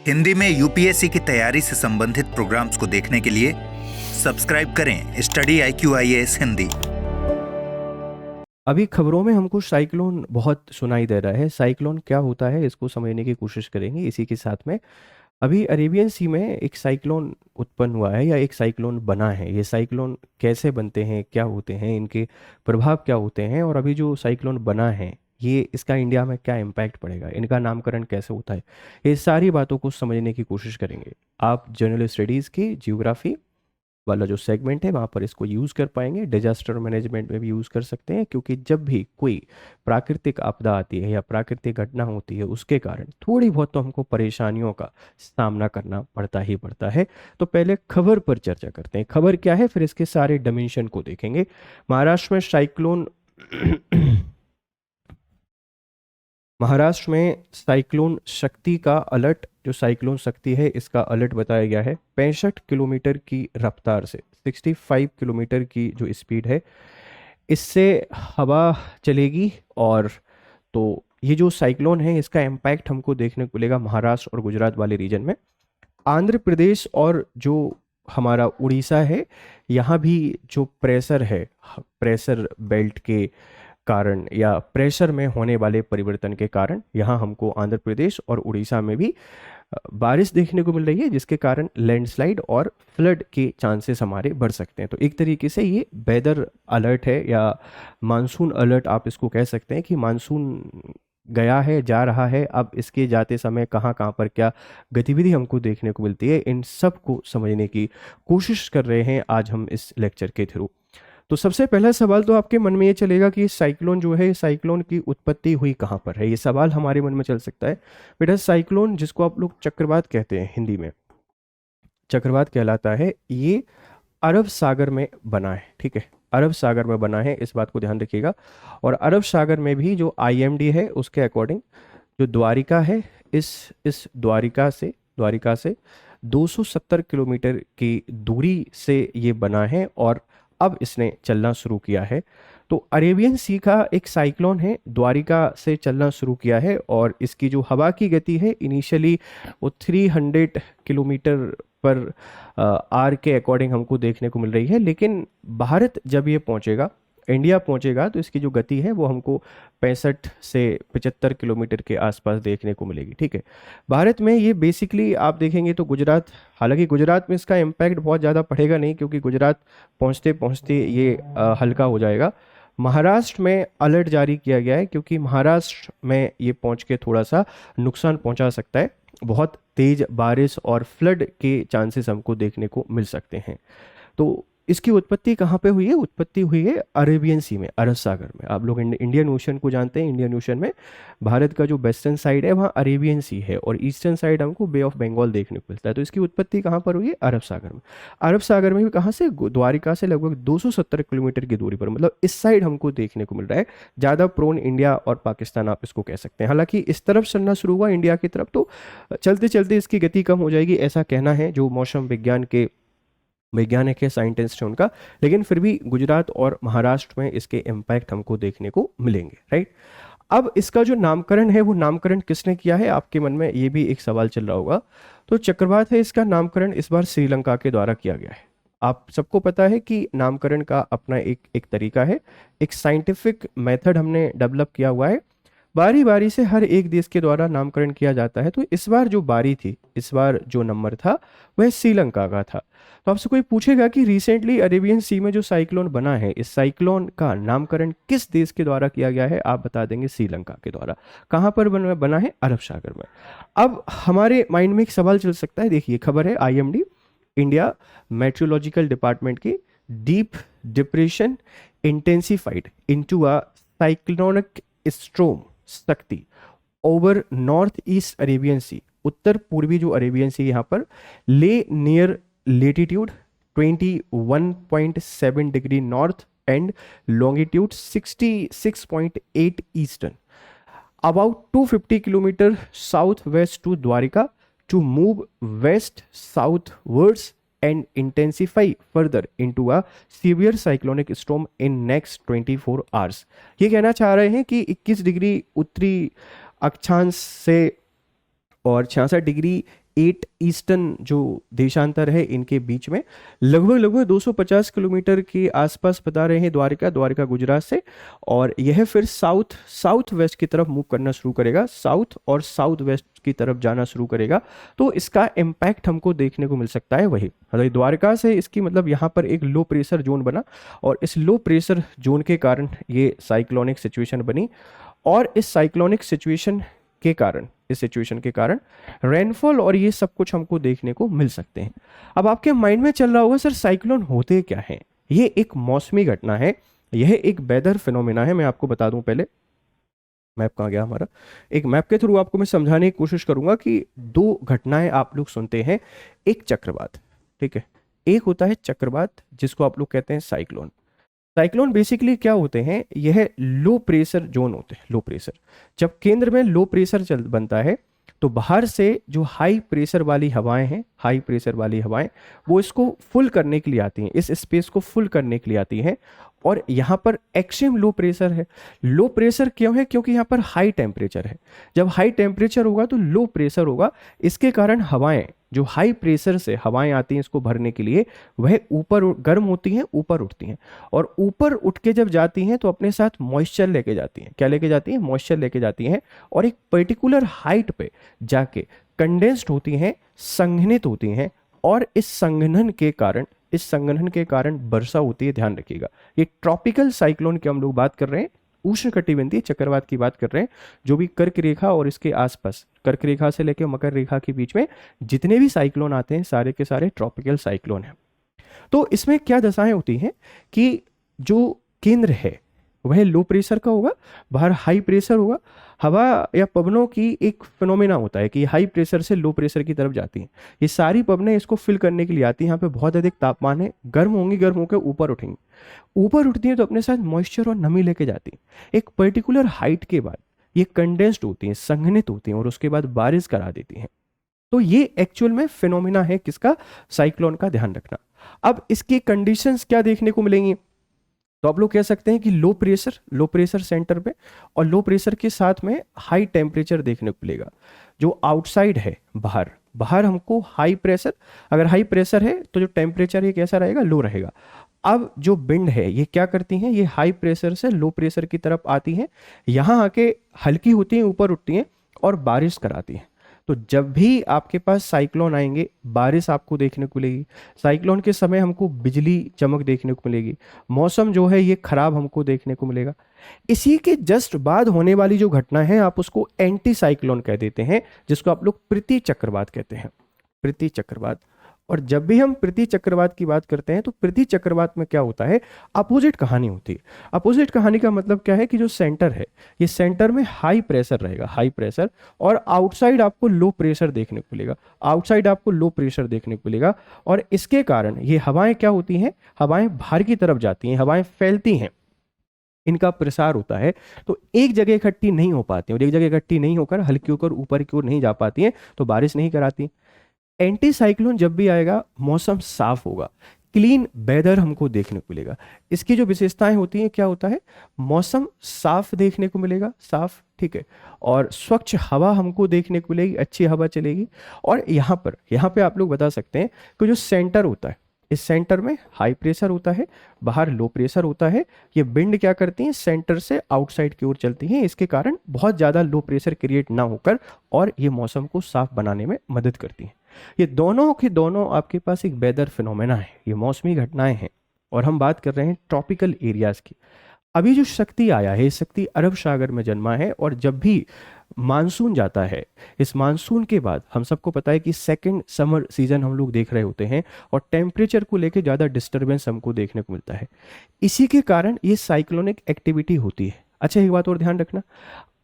हिंदी में यूपीएससी की तैयारी से संबंधित प्रोग्राम्स को देखने के लिए सब्सक्राइब करें स्टडी IQIAS हिंदी। अभी खबरों में हमको साइक्लोन बहुत सुनाई दे रहा है। साइक्लोन क्या होता है इसको समझने की कोशिश करेंगे। इसी के साथ में अभी अरेबियन सी में एक साइक्लोन उत्पन्न हुआ है या एक साइक्लोन बना है। ये साइक्लोन कैसे बनते हैं, क्या होते हैं, इनके प्रभाव क्या होते हैं, और अभी जो साइक्लोन बना है ये इसका इंडिया में क्या इम्पैक्ट पड़ेगा, इनका नामकरण कैसे होता है, ये सारी बातों को समझने की कोशिश करेंगे। आप जनरल स्टडीज़ की जियोग्राफी वाला जो सेगमेंट है वहाँ पर इसको यूज़ कर पाएंगे। डिजास्टर मैनेजमेंट में भी यूज़ कर सकते हैं, क्योंकि जब भी कोई प्राकृतिक आपदा आती है या प्राकृतिक घटना होती है उसके कारण थोड़ी बहुत तो हमको परेशानियों का सामना करना पड़ता ही पड़ता है। तो पहले खबर पर चर्चा करते हैं। खबर क्या है, फिर इसके सारे डिमेंशन को देखेंगे। महाराष्ट्र में साइक्लोन महाराष्ट्र में साइक्लोन शक्ति का अलर्ट, जो साइक्लोन शक्ति है इसका अलर्ट बताया गया है 65 किलोमीटर की रफ्तार से, 65 किलोमीटर की जो स्पीड है इससे हवा चलेगी। और तो ये जो साइक्लोन है इसका इम्पैक्ट हमको देखने को मिलेगा महाराष्ट्र और गुजरात वाले रीजन में। आंध्र प्रदेश और जो हमारा उड़ीसा है यहाँ भी जो प्रेशर है, प्रेशर बेल्ट के कारण या प्रेशर में होने वाले परिवर्तन के कारण यहाँ हमको आंध्र प्रदेश और उड़ीसा में भी बारिश देखने को मिल रही है, जिसके कारण लैंडस्लाइड और फ्लड के चांसेस हमारे बढ़ सकते हैं। तो एक तरीके से ये वेदर अलर्ट है या मानसून अलर्ट आप इसको कह सकते हैं कि मानसून गया है, जा रहा है, अब इसके जाते समय कहाँ कहाँ पर क्या गतिविधि हमको देखने को मिलती है, इन सब को समझने की कोशिश कर रहे हैं आज हम इस लेक्चर के थ्रू। तो सबसे पहला सवाल तो आपके मन में ये चलेगा कि साइक्लोन जो है, साइक्लोन की उत्पत्ति हुई कहाँ पर है, ये सवाल हमारे मन में चल सकता है। बेटा साइक्लोन जिसको आप लोग चक्रवात कहते हैं, हिंदी में चक्रवात कहलाता है, ये अरब सागर में बना है। ठीक है, अरब सागर में बना है, इस बात को ध्यान रखिएगा। और अरब सागर में भी जो IMD है उसके अकॉर्डिंग जो द्वारिका है, इस द्वारिका से 270 किलोमीटर की दूरी से ये बना है और अब इसने चलना शुरू किया है। तो अरेबियन सी का एक साइक्लोन है, द्वारिका से चलना शुरू किया है और इसकी जो हवा की गति है इनिशियली वो 300 किलोमीटर पर आर के अकॉर्डिंग हमको देखने को मिल रही है। लेकिन भारत जब ये पहुंचेगा, इंडिया पहुंचेगा, तो इसकी जो गति है वो हमको 65 से 75 किलोमीटर के आसपास देखने को मिलेगी। ठीक है, भारत में ये बेसिकली आप देखेंगे तो गुजरात, हालांकि गुजरात में इसका इम्पैक्ट बहुत ज़्यादा पड़ेगा नहीं, क्योंकि गुजरात पहुंचते पहुंचते ये हल्का हो जाएगा। महाराष्ट्र में अलर्ट जारी किया गया है, क्योंकि महाराष्ट्र में ये पहुंच के थोड़ा सा नुकसान पहुंचा सकता है, बहुत तेज बारिश और फ्लड के चांसेस हमको देखने को मिल सकते हैं। तो इसकी उत्पत्ति कहाँ पे हुई है? उत्पत्ति हुई है अरेबियन सी में, अरब सागर में। आप लोग इंडियन ओशन को जानते हैं, इंडियन ओशन में भारत का जो वेस्टर्न साइड है वहाँ अरेबियन सी है और ईस्टर्न साइड हमको बे ऑफ बंगाल देखने को मिलता है। तो इसकी उत्पत्ति कहाँ पर हुई है? अरब सागर में। अरब सागर में भी कहाँ से? द्वारिका से लगभग 270 किलोमीटर की दूरी पर, मतलब इस साइड हमको देखने को मिल रहा है। ज़्यादा प्रोन इंडिया और पाकिस्तान आप इसको कह सकते हैं। हालांकि इस तरफ चलना शुरू हुआ इंडिया की तरफ, तो चलते चलते इसकी गति कम हो जाएगी, ऐसा कहना है जो मौसम विज्ञान के वैज्ञानिक है, साइंटिस्ट है उनका। लेकिन फिर भी गुजरात और महाराष्ट्र में इसके इम्पैक्ट हमको देखने को मिलेंगे, राइट। अब इसका जो नामकरण है वो नामकरण किसने किया है, आपके मन में ये भी एक सवाल चल रहा होगा। तो चक्रवात है, इसका नामकरण इस बार श्रीलंका के द्वारा किया गया है। आप सबको पता है कि नामकरण का अपना एक तरीका है, एक साइंटिफिक मेथड हमने डेवलप किया हुआ है। बारी बारी से हर एक देश के द्वारा नामकरण किया जाता है। तो इस बार जो बारी थी, इस बार जो नंबर था वह श्रीलंका का था। तो आपसे कोई पूछेगा कि रिसेंटली अरेबियन सी में जो साइक्लोन बना है, इस साइक्लोन का नामकरण किस देश के द्वारा किया गया है? आप बता देंगे श्रीलंका के द्वारा। कहाँ पर बना है? अरब सागर में। अब हमारे माइंड में एक सवाल चल सकता है, देखिए खबर है IMD, इंडिया मेट्रोलॉजिकल डिपार्टमेंट की, deep depression intensified into a cyclonic storm Shakti over north east Arabian sea, उत्तर पूर्वी जो अरेबियन सी यहाँ पर lay near latitude 21.7 degree north and longitude 66.8 eastern, about 250 kilometre south west to Dwarka to move west southwards and intensify further into a severe cyclonic storm in next 24 hours। ये कहना चाह रहे हैं कि 21 डिग्री उत्तरी अक्षांश से और 66 डिग्री 8 ईस्टर्न जो देशांतर है इनके बीच में लगभग 250 किलोमीटर के आसपास बता रहे हैं द्वारका गुजरात से। और यह फिर साउथ वेस्ट की तरफ मूव करना शुरू करेगा, साउथ और साउथ वेस्ट की तरफ जाना शुरू करेगा। तो इसका इम्पैक्ट हमको देखने को मिल सकता है वही, मतलब द्वारका से इसकी मतलब यहाँ पर एक लो प्रेशर जोन बना और इस लो प्रेशर जोन के कारण ये साइक्लोनिक सिचुएशन बनी। और इस साइक्लोनिक सिचुएशन के कारण रेनफॉल और ये सब कुछ हमको देखने को मिल सकते हैं। अब आपके माइंड में चल रहा होगा सर साइक्लोन होते क्या हैं? ये एक मौसमी घटना है, यह एक वेदर फिनोमेना है। मैं आपको बता दूं, पहले मैप कहाँ गया हमारा, एक मैप के थ्रू आपको मैं समझाने की कोशिश करूंगा कि दो घटनाएं आप लोग सुनते हैं, एक चक्रवात, ठीक है, एक होता है चक्रवात जिसको आप लोग कहते हैं साइक्लोन। साइक्लोन बेसिकली क्या होते हैं, यह लो प्रेशर जोन होते हैं, लो प्रेशर। जब केंद्र में लो प्रेशर बनता है तो बाहर से जो हाई प्रेशर वाली हवाएं हैं, हाई प्रेशर वाली हवाएं वो इसको फुल करने के लिए आती हैं, इस स्पेस को फुल करने के लिए आती हैं। और यहाँ पर एक्सट्रीम लो प्रेशर है। लो प्रेशर क्यों है? क्योंकि यहाँ पर हाई टेम्परेचर है। जब हाई टेम्परेचर होगा तो लो प्रेशर होगा, इसके कारण हवाएं, जो हाई प्रेशर से हवाएं आती हैं इसको भरने के लिए, वह ऊपर गर्म होती हैं, ऊपर उठती हैं। और ऊपर उठ के जब जाती हैं तो अपने साथ मॉइस्चर लेके जाती हैं। क्या लेके जाती हैं? मॉइस्चर लेके जाती हैं। और एक पर्टिकुलर हाइट पे जाके कंडेंस्ड होती हैं, संघनित होती हैं। और इस संघनन के कारण वर्षा होती है। ध्यान रखिएगा, ये ट्रॉपिकल साइक्लोन की हम लोग बात कर रहे हैं, उष्णकटिबंधीय चक्रवात की बात कर रहे हैं। जो भी कर्क रेखा और इसके आसपास, कर्क रेखा से लेकर मकर रेखा के बीच में जितने भी साइक्लोन आते हैं सारे के सारे ट्रॉपिकल साइक्लोन हैं। तो इसमें क्या दशाएं होती हैं कि जो केंद्र है वह लो प्रेशर का होगा, बाहर हाई प्रेशर होगा। हवा या पवनों की एक फिनोमेना होता है कि हाई प्रेशर से लो प्रेशर की तरफ जाती हैं। ये सारी पवनें इसको फिल करने के लिए आती हैं। यहाँ पे बहुत अधिक तापमान है, गर्म होंगी, गर्म होकर ऊपर उठेंगी। ऊपर उठती हैं तो अपने साथ मॉइस्चर और नमी लेके जाती हैं। एक पर्टिकुलर हाइट के बाद ये कंडेंस्ड होती हैं, संघनित होती हैं और उसके बाद बारिश करा देती हैं। तो ये एक्चुअल में फिनोमेना है किसका? साइक्लोन का। ध्यान रखना। अब इसकी कंडीशंस क्या देखने को मिलेंगी? तो आप लोग कह सकते हैं कि लो प्रेशर सेंटर पे और लो प्रेशर के साथ में हाई टेम्परेचर देखने को मिलेगा। जो आउटसाइड है, बाहर हमको हाई प्रेशर, अगर हाई प्रेशर है तो जो टेम्परेचर है कैसा रहेगा? लो रहेगा। अब जो विंड है ये क्या करती हैं? ये हाई प्रेशर से लो प्रेशर की तरफ आती हैं, यहाँ आके हल्की होती हैं, ऊपर उठती हैं और बारिश कराती हैं। तो जब भी आपके पास साइक्लोन आएंगे बारिश आपको देखने को मिलेगी। साइक्लोन के समय हमको बिजली चमक देखने को मिलेगी। मौसम जो है ये खराब हमको देखने को मिलेगा। इसी के जस्ट बाद होने वाली जो घटना है आप उसको एंटी साइक्लोन कह देते हैं, जिसको आप लोग प्रति चक्रवात कहते हैं, प्रति चक्रवात। और जब भी हम प्रति चक्रवात की बात करते हैं तो प्रति चक्रवात में क्या होता है? अपोजिट कहानी होती है। अपोजिट कहानी का मतलब क्या है कि जो सेंटर है ये सेंटर में हाई प्रेशर रहेगा, हाई प्रेशर, और आउटसाइड आपको लो प्रेशर देखने को मिलेगा, आउटसाइड आपको लो प्रेशर देखने को मिलेगा। और इसके कारण ये हवाएं क्या होती हैं? हवाएं बाहर की तरफ जाती हैं, हवाएं फैलती हैं, इनका प्रसार होता है। तो एक जगह इकट्ठी नहीं हो पाती हैं और एक जगह इकट्ठी नहीं होकर हल्की होकर ऊपर की ओर नहीं जा पाती हैं, तो बारिश नहीं कराती। एंटी साइक्लोन जब भी आएगा मौसम साफ होगा, क्लीन वेदर हमको देखने को मिलेगा। इसकी जो विशेषताएं होती हैं, क्या होता है? मौसम साफ देखने को मिलेगा, साफ, ठीक है, और स्वच्छ हवा हमको देखने को मिलेगी, अच्छी हवा चलेगी। और यहाँ पे आप लोग बता सकते हैं कि जो सेंटर होता है, इस सेंटर में हाई प्रेशर होता है, बाहर लो प्रेशर होता है। ये विंड क्या करती हैं? सेंटर से आउटसाइड की ओर चलती हैं, इसके कारण बहुत ज़्यादा लो प्रेशर क्रिएट ना होकर और ये मौसम को साफ बनाने में मदद करती हैं। ये दोनों के दोनों आपके पास एक वेदर फिनोमेना है, ये मौसमी घटनाएं हैं। और हम बात कर रहे हैं ट्रॉपिकल एरियाज की। अभी जो शक्ति आया है, शक्ति अरब सागर में जन्मा है। और जब भी मानसून जाता है, इस मानसून के बाद हम सबको पता है कि सेकंड समर सीजन हम लोग देख रहे होते हैं और टेम्परेचर को लेकर ज़्यादा डिस्टर्बेंस हमको देखने को मिलता है। इसी के कारण ये साइक्लोनिक एक्टिविटी होती है। अच्छा, एक बात और ध्यान रखना,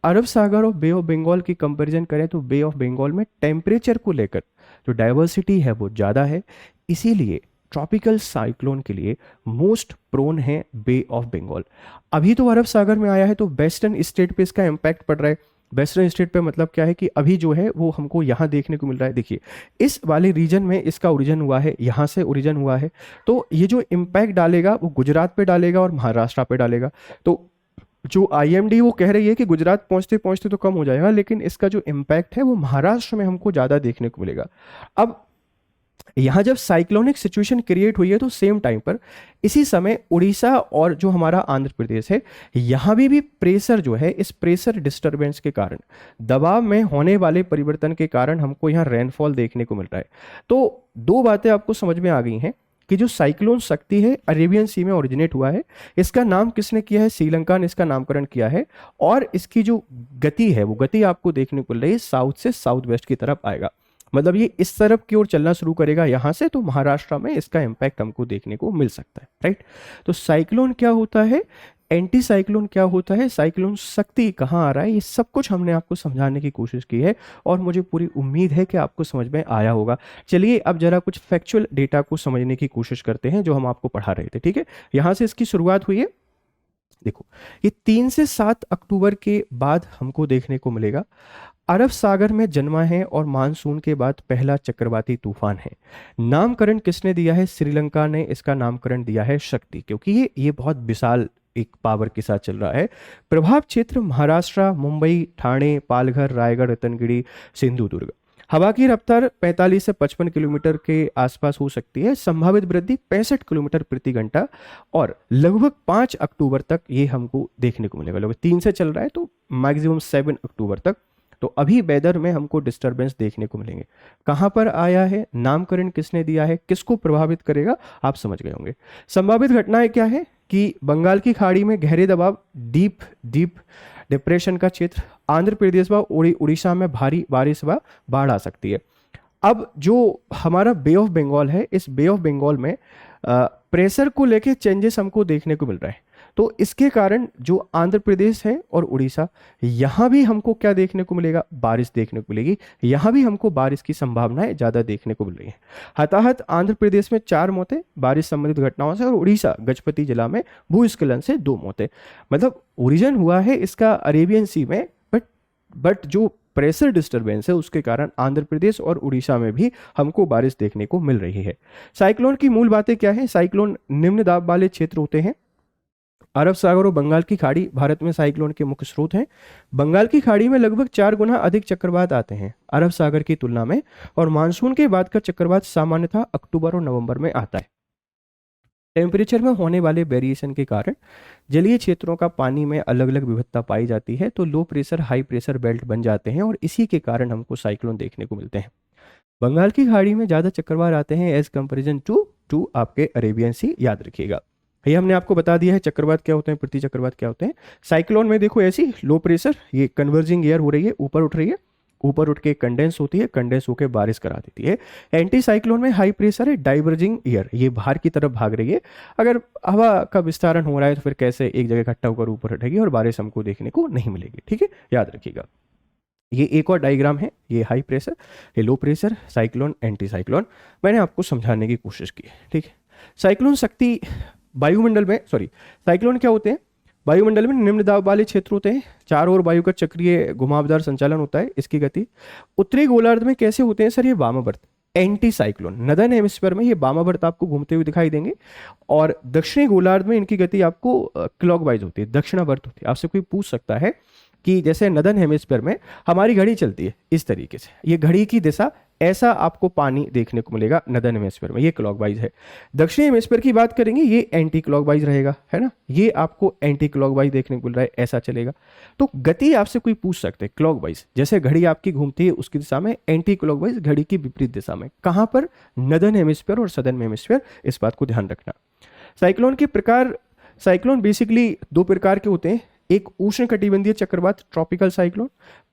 अरब सागर और बे ऑफ बंगाल की कंपैरिजन करें तो बे ऑफ बंगाल में टेम्परेचर को लेकर जो डाइवर्सिटी है वो ज़्यादा है, इसीलिए ट्रॉपिकल साइक्लोन के लिए मोस्ट प्रोन है बे ऑफ बंगाल। अभी तो अरब सागर में आया है तो वेस्टर्न स्टेट पे इसका इम्पैक्ट पड़ रहा है। वेस्टर्न स्टेट पे मतलब क्या है कि अभी जो है वो हमको यहाँ देखने को मिल रहा है। देखिए, इस वाले रीजन में इसका ओरिजिन हुआ है, यहाँ से ओरिजिन हुआ है। तो ये जो इम्पैक्ट डालेगा वो गुजरात पे डालेगा और महाराष्ट्र पे डालेगा। तो जो IMD वो कह रही है कि गुजरात पहुंचते पहुंचते तो कम हो जाएगा, लेकिन इसका जो इम्पैक्ट है वो महाराष्ट्र में हमको ज़्यादा देखने को मिलेगा। अब यहाँ जब साइक्लोनिक सिचुएशन क्रिएट हुई है तो सेम टाइम पर इसी समय उड़ीसा और जो हमारा आंध्र प्रदेश है, यहाँ भी प्रेशर जो है, इस प्रेशर डिस्टरबेंस के कारण, दबाव में होने वाले परिवर्तन के कारण हमको यहाँ रेनफॉल देखने को मिल रहा है। तो दो बातें आपको समझ में आ गई हैं कि जो साइक्लोन शक्ति है अरेबियन सी में ओरिजिनेट हुआ है, इसका नाम किसने किया है, श्रीलंका ने इसका नामकरण किया है, और इसकी जो गति है वो गति आपको देखने को मिल रही है साउथ से साउथ वेस्ट की तरफ आएगा। मतलब ये इस तरफ की ओर चलना शुरू करेगा यहाँ से, तो महाराष्ट्र में इसका इम्पैक्ट हमको देखने को मिल सकता है, राइट। तो साइक्लोन क्या होता है, एंटी साइक्लोन क्या होता है, साइक्लोन शक्ति कहाँ आ रहा है, ये सब कुछ हमने आपको समझाने की कोशिश की है और मुझे पूरी उम्मीद है कि आपको समझ में आया होगा। चलिए अब जरा कुछ फैक्चुअल डेटा को समझने की कोशिश करते हैं जो हम आपको पढ़ा रहे थे, ठीक है। यहाँ से इसकी शुरुआत हुई है, देखो ये 3 से 7 अक्टूबर के बाद हमको देखने को मिलेगा। अरब सागर में जन्मा है और मानसून के बाद पहला चक्रवाती तूफान है। नामकरण किसने दिया है, श्रीलंका ने इसका नामकरण दिया है शक्ति, क्योंकि ये बहुत विशाल एक पावर के साथ चल रहा है। प्रभाव क्षेत्र महाराष्ट्र, मुंबई, ठाणे, पालघर, रायगढ़, रतनगिरी, सिंधुदुर्ग। हवा की रफ्तार 45 से 55 किलोमीटर के आसपास हो सकती है। संभावित वृद्धि 65 किलोमीटर प्रति घंटा, और लगभग 5 अक्टूबर तक ये हमको देखने को मिलेगा। लगभग 3 से चल रहा है तो मैक्सिमम 7 अक्टूबर तक। तो अभी वेदर में हमको डिस्टरबेंस देखने को मिलेंगे। कहाँ पर आया है, नामकरण किसने दिया है, किसको प्रभावित करेगा, आप समझ गए होंगे। संभावित घटनाएं क्या है कि बंगाल की खाड़ी में गहरे दबाव, डीप डिप्रेशन का क्षेत्र, आंध्र प्रदेश व उड़ीसा में भारी बारिश व बाढ़ आ सकती है। अब जो हमारा बे ऑफ बंगाल है, इस बे ऑफ बंगाल में प्रेशर को लेके चेंजेस हमको देखने को मिल रहा है। तो इसके कारण जो आंध्र प्रदेश है और उड़ीसा, यहाँ भी हमको क्या देखने को मिलेगा, बारिश देखने को मिलेगी। यहाँ भी हमको बारिश की संभावनाएं ज़्यादा देखने को मिल रही हैं। हताहत आंध्र प्रदेश में 4 मौतें बारिश संबंधित घटनाओं से, और उड़ीसा गजपति जिला में भूस्खलन से 2 मौतें। मतलब ओरिजिन हुआ है इसका अरेबियन सी में, बट जो प्रेशर डिस्टरबेंस है उसके कारण आंध्र प्रदेश और उड़ीसा में भी हमको बारिश देखने को मिल रही है। साइक्लोन की मूल बातें क्या है, साइक्लोन निम्न दाब वाले क्षेत्र होते हैं। अरब सागर और बंगाल की खाड़ी भारत में साइक्लोन के मुख्य स्रोत हैं। बंगाल की खाड़ी में लगभग 4 गुना अधिक चक्रवात आते हैं अरब सागर की तुलना में, और मानसून के बाद का चक्रवात सामान्यतः अक्टूबर और नवंबर में आता है। टेम्परेचर में होने वाले वेरिएशन के कारण जलीय क्षेत्रों का पानी में अलग अलग विविधता पाई जाती है, तो low pressure high pressure belt बन जाते हैं और इसी के कारण हमको साइक्लोन देखने को मिलते हैं। बंगाल की खाड़ी में ज़्यादा चक्रवात आते हैं एज कंपेरिजन टू आपके अरेबियन सी, याद रखिएगा। ये हमने आपको बता दिया है चक्रवात क्या होते हैं, प्रति चक्रवात क्या होते हैं। साइक्लोन में देखो ऐसी लो प्रेशर, ये कन्वर्जिंग एयर हो रही है, ऊपर उठ रही है, ऊपर उठ के कंडेंस होती है, कंडेंस होकर बारिश करा देती है। एंटी साइक्लोन में हाई प्रेशर है, डाइवर्जिंग एयर, ये बाहर की तरफ भाग रही है। अगर हवा का विस्तारण हो रहा है तो फिर कैसे एक जगह इकट्ठा होकर ऊपर उठेगी और बारिश हमको देखने को नहीं मिलेगी, ठीक है, याद रखिएगा। ये एक और डायग्राम है, ये हाई प्रेशर, ये low pressure, cyclone, anti cyclone, मैंने आपको समझाने की कोशिश की है, ठीक है। साइक्लोन शक्ति वायुमंडल में, साइक्लोन क्या होते हैं, वायुमंडल में निम्न दाब वाले क्षेत्र होते हैं, चारों ओर वायु का चक्रीय घुमावदार संचालन होता है। इसकी गति उत्तरी गोलार्ध में कैसे होते हैं सर, ये वामावर्त एंटी साइक्लोन, नदर्न हेमिस्फीयर में ये वामावर्त आपको घूमते हुए दिखाई देंगे, और दक्षिणी गोलार्ध में इनकी गति आपको क्लॉकवाइज होती है, दक्षिणावर्त होती है। आपसे कोई पूछ सकता है कि जैसे नदर्न हेमिस्फीयर में हमारी घड़ी चलती है इस तरीके से, ये घड़ी की दिशा, ऐसा आपको पानी देखने को मिलेगा नदर्न हेमिस्फीयर में, ये क्लॉकवाइज है। दक्षिणी हेमिस्फीयर की बात करेंगे, ये एंटी क्लॉकवाइज रहेगा, है ना, ये आपको एंटी क्लॉकवाइज देखने को मिल रहा है, ऐसा चलेगा। तो गति आपसे कोई पूछ सकते हैं क्लॉकवाइज, जैसे घड़ी आपकी घूमती है उसकी दिशा में, एंटी क्लॉकवाइज घड़ी की विपरीत दिशा में, कहाँ पर, नदर्न हेमिस्फीयर और सदर्न हेमिस्फीयर, इस बात को ध्यान रखना। साइक्लोन के प्रकार, साइक्लोन बेसिकली 2 प्रकार के होते हैं। एक उष्ण कटिबंधीय चक्रवात ट्रॉपिकल साइक्लोन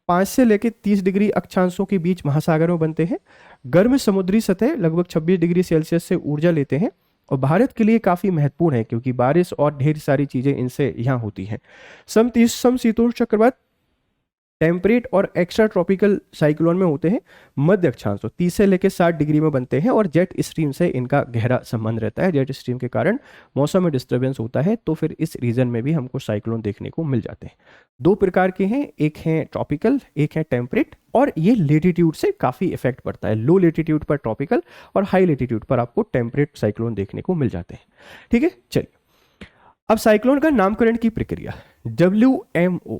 5 से लेकर 30 डिग्री अक्षांशों के बीच महासागर में बनते हैं। गर्म समुद्री सतह लगभग 26 डिग्री सेल्सियस से ऊर्जा लेते हैं और भारत के लिए काफ़ी महत्वपूर्ण है क्योंकि बारिश और ढेर सारी चीज़ें इनसे यहाँ होती हैं। समशीतोष्ण चक्रवात टेम्परेट और एक्स्ट्रा ट्रॉपिकल साइक्लोन में होते हैं। मध्य अक्षांश 30 से लेकर 60 डिग्री में बनते हैं और जेट स्ट्रीम से इनका गहरा संबंध रहता है। जेट स्ट्रीम के कारण मौसम में डिस्टर्बेंस होता है, तो फिर इस रीजन में भी हमको साइक्लोन देखने को मिल जाते हैं। 2 प्रकार के हैं, एक है ट्रॉपिकल, एक है टेम्परेट, और ये लेटीट्यूड से काफ़ी इफेक्ट पड़ता है। लो लेटीट्यूड पर ट्रॉपिकल और हाई लेटीट्यूड पर आपको टेम्परेट साइक्लोन देखने को मिल जाते हैं। ठीक है, चलिए अब साइक्लोन का नामकरण की प्रक्रिया, WMO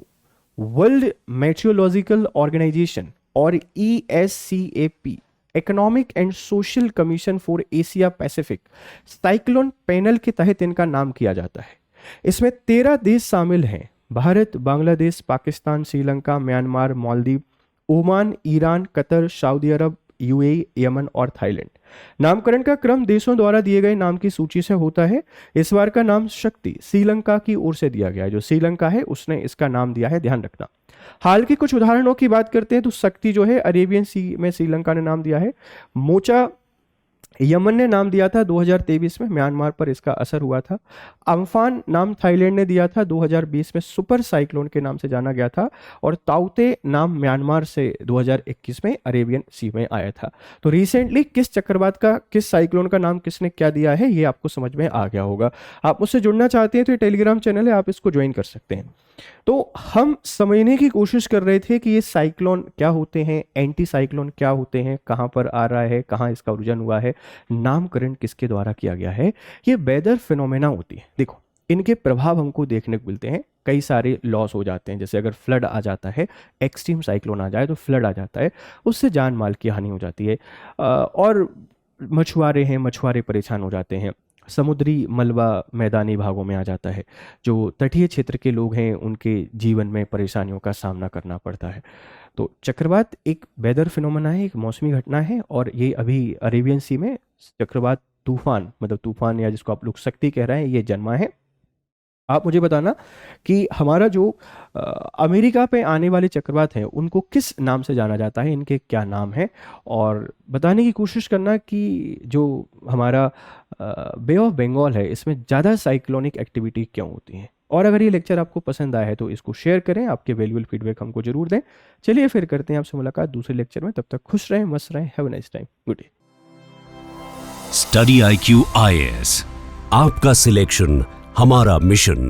वर्ल्ड मेट्रोलॉजिकल ऑर्गेनाइजेशन और ESCAP economic and social commission for Asia Pacific cyclone panel के तहत इनका नाम किया जाता है। इसमें 13 देश शामिल हैं, Bharat, Bangladesh, Pakistan, Sri Lanka, Myanmar, Maldives, Oman, Iran, Qatar, Saudi Arab, UAE, Yemen और थाईलैंड। नामकरण का क्रम देशों द्वारा दिए गए नाम की सूची से होता है। इस बार का नाम शक्ति श्रीलंका की ओर से दिया गया है, जो श्रीलंका है उसने इसका नाम दिया है, ध्यान रखना। हाल के कुछ उदाहरणों की बात करते हैं तो शक्ति जो है अरेबियन सी में श्रीलंका ने नाम दिया है, मोचा यमन ने नाम दिया था 2023 में, म्यांमार पर इसका असर हुआ था। अम्फान नाम थाईलैंड ने दिया था, 2020 में सुपर साइक्लोन के नाम से जाना गया था। और ताउते नाम म्यांमार से 2021 में अरेबियन सी में आया था। तो रिसेंटली किस चक्रवात का, किस साइक्लोन का नाम किसने क्या दिया है, ये आपको समझ में आ गया होगा। आप मुझसे जुड़ना चाहते हैं तो ये टेलीग्राम चैनल है, आप इसको ज्वाइन कर सकते हैं। तो हम समझने की कोशिश कर रहे थे कि ये साइक्लोन क्या होते हैं, एंटी साइक्लोन क्या होते हैं, कहाँ पर आ रहा है, कहाँ इसका ओरिजिन हुआ है, नामकरण किसके द्वारा किया गया है। ये वेदर फिनोमेना होती है। देखो, इनके प्रभाव हमको देखने को मिलते हैं, कई सारे लॉस हो जाते हैं। जैसे अगर फ्लड आ जाता है, एक्सट्रीम साइक्लोन आ जाए तो फ्लड आ जाता है, उससे जान माल की हानि हो जाती है। और मछुआरे परेशान हो जाते हैं। समुद्री मलबा मैदानी भागों में आ जाता है, जो तटीय क्षेत्र के लोग हैं उनके जीवन में परेशानियों का सामना करना पड़ता है। तो चक्रवात एक वेदर फिनोमेना है, एक मौसमी घटना है। और ये अभी अरेबियन सी में चक्रवात तूफान, मतलब तूफान या जिसको आप लोग शक्ति कह रहे हैं, ये जन्मा है। आप मुझे बताना कि हमारा जो अमेरिका पे आने वाले चक्रवात हैं उनको किस नाम से जाना जाता है, इनके क्या नाम है, और बताने की कोशिश करना कि जो हमारा बे ऑफ बंगाल है इसमें ज़्यादा साइक्लोनिक एक्टिविटी क्यों होती है। और अगर ये लेक्चर आपको पसंद आया है तो इसको शेयर करें, आपके वैल्यूबल फीडबैक हमको जरूर दें। चलिए फिर करते हैं आपसे मुलाकात दूसरे लेक्चर में, तब तक खुश रहें, मस्त रहें, have a nice time, good day. Study IQ IAS, आपका सिलेक्शन हमारा मिशन।